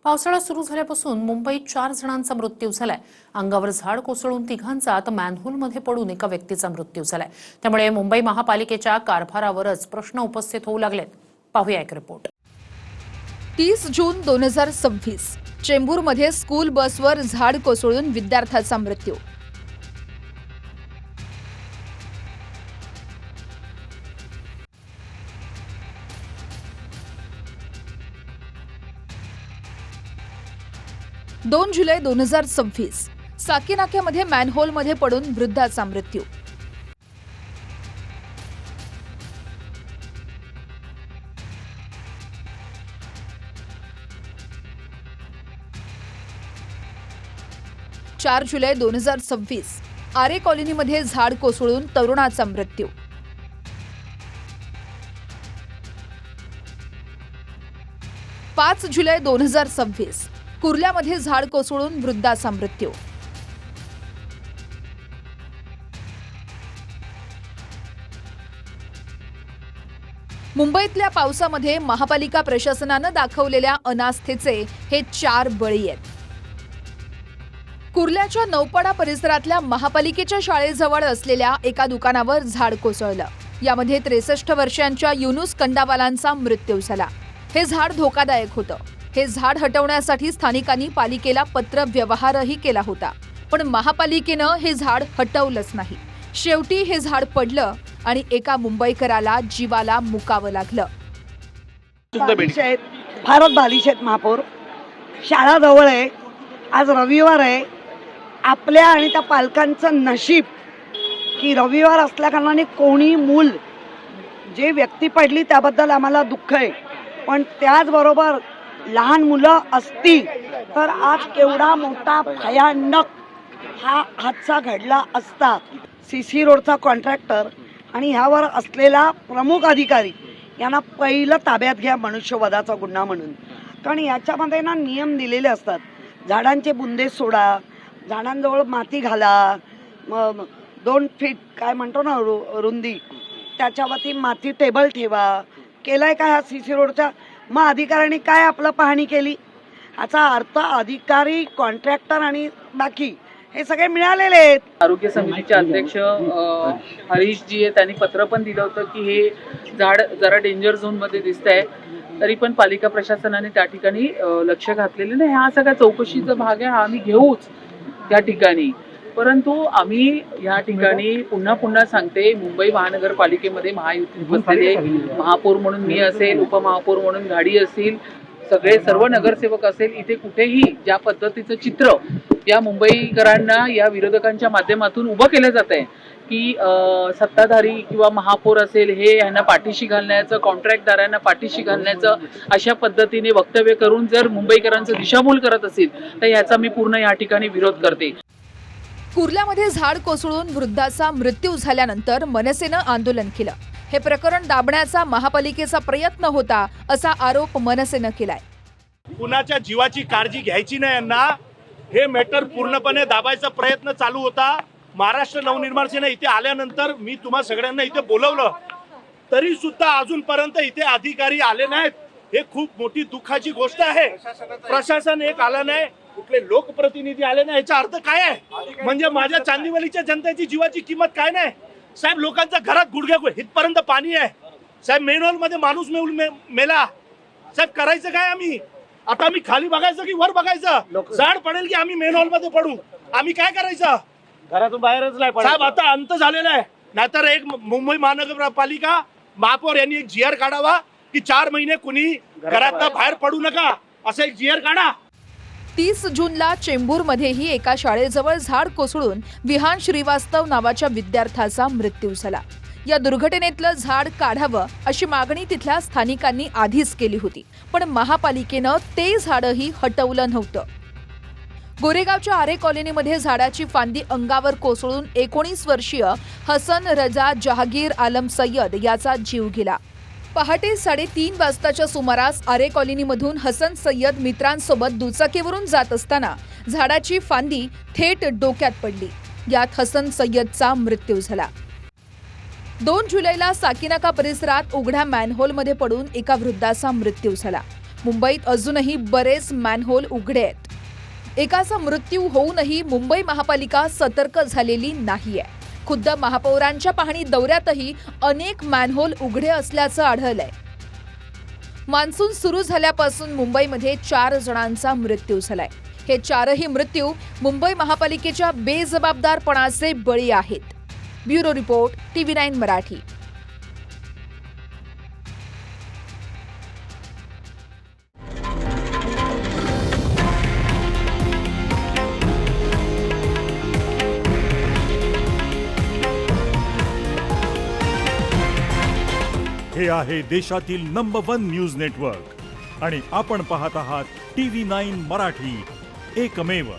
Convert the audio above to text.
पावसाळा सुरू झाल्यापासून मुंबईत 4 जणांचा मृत्यू झालाय। अंगावर झाड कोसळून तिघांचा तर मॅनहोलमध्ये पडून एका व्यक्तीचा मृत्यू झालाय। त्यामुळे मुंबई महापालिकेच्या कारभारावरच प्रश्न उपस्थित होऊ लागलेत। पाहूया एक रिपोर्ट। 30 जून 2026 चेंबूरमध्ये स्कूल बसवर झाड कोसळून विद्यार्थ्याचा मृत्यू। दोन जुलै 2026 साकीनाक्यामध्ये मॅनहोलमध्ये पडून वृद्धाचा मृत्यू। चार जुलै 2026 आरे कॉलनीमध्ये झाड कोसळून तरुणाचा मृत्यू। 5 जुलै 2026 कुर्ल्यामध्ये झाड कोसळून वृद्धाचा मृत्यू। मुंबईतल्या पावसामध्ये महापालिका प्रशासनानं दाखवलेल्या अनास्थेचे हे 4 बळी आहेत। कुर्ल्याच्या नौपाडा परिसरातल्या महापालिकेच्या शाळेजवळ असलेल्या एका दुकानावर झाड कोसळलं। यामध्ये 63 वर्षांच्या युनुस कंडावालांचा मृत्यू झाला। हे झाड धोकादायक होतं। हे झाड हटवण्यासाठी स्थानिकांनी पालिकेला पत्र व्यवहारही केला होता, पण महापालिकेनं हे झाड हटवलंच नाही। शेवटी हे झाड पडलं आणि एका मुंबईकराला जीवाला मुकावं लागलं। फारच बालिश आहेत महापौर। शाळा जवळ आहे, आज रविवार आहे। आपल्या आणि त्या पालकांचं नशीब की रविवार असल्या कारणाने कोणी मूल जे व्यक्ती पडली त्याबद्दल आम्हाला दुःख आहे, पण त्याचबरोबर लहान मुलं असती तर आज केवढा मोठा भयानक हा हादसा घडला असता। सीसी रोडचा कॉन्ट्रॅक्टर आणि ह्यावर असलेला प्रमुख अधिकारी यांना पहिलं ताब्यात घ्या मनुष्यवधाचा गुन्हा म्हणून, कारण याच्यामध्ये ना नियम दिलेले असतात। झाडांचे बुंदे सोडा, झाडांजवळ माती घाला, 2 फीट काय म्हणतो ना रुंदी, त्याच्यावरती माती टेबल ठेवा। केलाय का ह्या सीसी रोडच्या? मग अधिकाऱ्यांनी काय आपलं पाहणी केली? याचा अर्थ अधिकारी, कॉन्ट्रॅक्टर आणि बाकी हे सगळे मिळालेले आहेत। आरोग्य समितीचे अध्यक्ष हरीश जी आहे त्यांनी पत्र पण दिलं होतं की हे झाड जरा डेंजर झोन मध्ये दिसतंय, तरी पण पालिका प्रशासनाने त्या ठिकाणी लक्ष घातलेले नाही। हा सगळा चौकशीचा भाग आहे, हा आम्ही घेऊच त्या ठिकाणी। परंतु आम्ही या ठिकाणी पुन्हा पुन्हा सांगते, मुंबई महानगरपालिकेमध्ये महायुतीत बसलेले महापौर म्हणून मी असेल, उपमहापौर म्हणून गाडी असेल, सगळे सर्व नगरसेवक असेल, इथे कुठेही ज्या पद्धतीचं चित्र या मुंबईकरांना या विरोधकांच्या माध्यमातून उभं केलं जात आहे की सत्ताधारी किंवा महापौर असेल हे यांना पाठीशी घालण्याचं, कॉन्ट्रॅक्टदारांना पाठीशी घालण्याचं अशा पद्धतीने वक्तव्य करून जर मुंबईकरांचं दिशाभूल करत असेल तर याचा मी पूर्ण या ठिकाणी विरोध करते। कुर्ल्यामध्ये झाड कोसळून वृद्धाचा मृत्यू झाल्यानंतर मनसेनं आंदोलन केलं। हे प्रकरण दाबण्याचा महापालिकेचा प्रयत्न होता असा आरोप मनसेनं केलाय। कुणाच्या जीवाची काळजी घ्यायची नाही यांना, हे मॅटर पूर्णपणे दाबायचा प्रयत्न चालू होता। महाराष्ट्र नवनिर्माण सेना इथे आल्यानंतर मी तुम्हा सगळ्यांना इथे बोलवलं, तरी सुद्धा अजूनपर्यंत इथे अधिकारी आले नाहीत। हे खूप मोठी दुःखाची गोष्ट आहे। प्रशासन एक आलं नाही, कुठले लोकप्रतिनिधी आले नाही। याचा अर्थ काय आहे? म्हणजे माझ्या चांदिवलीच्या जनतेची जीवाची किंमत काय नाही? साहेब, लोकांच्या घरात गुडघ्या इथपर्यंत पाणी आहे। साहेब, मेन हॉल मध्ये माणूस मेला। साहेब, करायचं काय आम्ही? आता आम्ही खाली बघायचं की वर बघायचं? झाड पडेल की आम्ही मेन हॉल मध्ये पडू? आम्ही काय करायचं? घरातून बाहेरच नाही साहेब। आता अंत झालेला आहे। नाहीतर एक मुंबई महानगरपालिका महापौर यांनी एक जीआर काढावा की 4 महिने कुणी घरात बाहेर पडू नका, असं एक जीआर काढा। 30 जूनला चेंबूरमध्येही एका शाळेजवळ झाड कोसळून विहान श्रीवास्तव नावाच्या विद्यार्थ्याचा मृत्यू झाला। या दुर्घटनेतलं झाड काढावं अशी मागणी तिथल्या स्थानिकांनी आधीच केली होती, पण महापालिकेनं ते झाडही हटवलं नव्हतं। गोरेगावच्या आरे कॉलनीमध्ये झाडाची फांदी अंगावर कोसळून 19 वर्षीय हसन रजा जहागीर आलम सय्यद याचा जीव गेला। पहाटे 3:30 वाजताच्या सुमारास आरे कॉलनीमधून हसन सय्यद मित्रांसोबत दुचाकीवरून जात असताना झाडाची फांदी थेट डोक्यात पडली। यात हसन सय्यदचा मृत्यू झाला। 2 जुलैला साकीनाका परिसरात उघड्या मॅनहोलमध्ये पडून एका वृद्धाचा मृत्यू झाला। मुंबईत अजूनही बरेच मॅनहोल उघडे आहेत. एकाचा मृत्यू होऊनही मुंबई महापालिका सतर्क झालेली नाहीये. खुद्द महापौरांच्या पाहणी दौऱ्यातही अनेक मॅनहोल उघडे असल्याचं आढळलंय. मान्सून सुरू झाल्यापासून मुंबईमध्ये 4 जणांचा मृत्यू झालाय. हे 4ही मृत्यू मुंबई महापालिकेच्या बेजबाबदारपणाचे बळी आहेत. Bureau report TV9 Marathi. हे आहे देशातील नंबर 1 न्यूज नेटवर्क आणि आपण पाहत आहात TV9 मराठी, एकमेव.